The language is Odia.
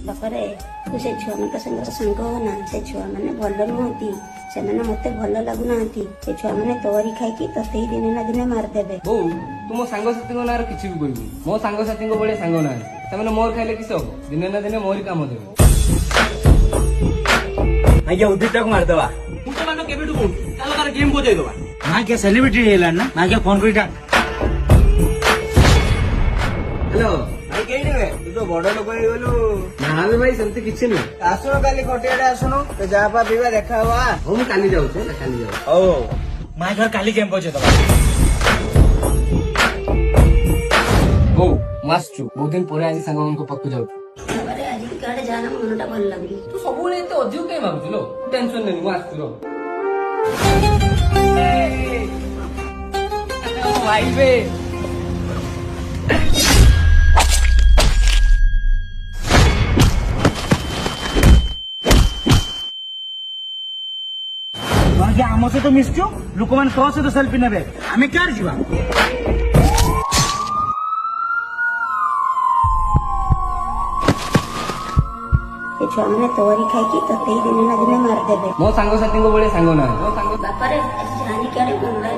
ବାପାରେ ତୁ ସେ ଛୁଆମାନଙ୍କ ସାଙ୍ଗରେ ସାଙ୍ଗ ହନା। ସେ ଛୁଆମାନେ ଭଲ ନୁହନ୍ତି, ସେମାନେ ମତେ ଭଲ ଲାଗୁନାହାନ୍ତି। ସେ ଛୁଆମାନେ ତୋରି ଖାଇକି ତତେ ହିଁ ଦିନେ ନା ଦିନେ ମାରିଦେବେ। ବୋଉ ତୁ ମୋ ସାଙ୍ଗସାଥୀଙ୍କ ନାଁରେ କିଛି ବି କହିବୁ। ମୋ ସାଙ୍ଗସାଥୀଙ୍କ ଭଳିଆ ସାଙ୍ଗ ନାହାନ୍ତି, ସେମାନେ ମୋର ଖାଇଲେ କିସ ହବ? ଦିନେ ନା ଦିନେ ମୋରି କାମ ଦେବେ। ଆଜ୍ଞା ଉଦିତଟାକୁ ମାରିଦବା। ମୁଁ ତ ମାନେ କେବେଠୁ କହୁଛି ଚାଲ ତାର ଗେମ୍ ବଜେଇଦବା। ଆଜ୍ଞା ସେଲିବ୍ରିଟି ହେଇଗଲାଣି ନା ଆଜ୍ଞା ଫୋନ କରି ଡାକ। ହ୍ୟାଲୋ ଭାଇ କେଇଠି ବେ? ତୁ ତ ବଡ ଲୋକ ହେଇଗଲୁ। ନା ବେ ଭାଇ ସେମିତି କିଛି ନୁହେଁ। ଆସୁନୁ କାଲି ଖଟିଆଡେ ଆସୁନୁ ତ ଯାହା ପା ପିଇବା ଦେଖା ହବା। ହଉ ମୁଁ କାଲି ଯାଉଛି ହେଲା, କାଲି ଯାଉଛି। ହଉ ହଉ ମା ଘର କାଲି ଗେମ୍ ବଜେଇଦବା। ବୋଉ ମୁଁ ଆସୁଛୁ, ବହୁତ ଦିନ ପରେ ଆଜି ସାଙ୍ଗମାନଙ୍କ ପାଖକୁ ଯାଉଛି। ବାପାରେ ଆଜି କାଡେ ଯାନା ମନଟା ଭଲ ଲାଗୁନି। ତୁ ସବୁବେଳେ ଏତେ ଅଧିକ କାଇଁ ଭାବୁଛୁ ଲୋ? ଟେନସନ ନେନି, ମୁଁ ଆସୁଛି ରହ। ଭାଇ ବେ ଆଜ୍ଞା ଆମ ସହିତ ମିଶଛୁ, ଲୋକମାନେ ତୋ ସହିତ ସେଲ୍ଫି ନେବେ, ଆମେ କାହାର ଯିବା? ସେ ଛୁଆମାନେ ତୋରି ଖାଇକି ତତେ ହିଁ ଦିନେ ନା ଦିନେ ମାରିଦେବେ। ମୋ ସାଙ୍ଗସାଥୀଙ୍କ ଭଳିଆ ସାଙ୍ଗ ନାହାନ୍ତି। ମୋ ସାଙ୍ଗ ବାପାରେ ଆଜି ଜାଣିକି ଆଡେ ମନଟା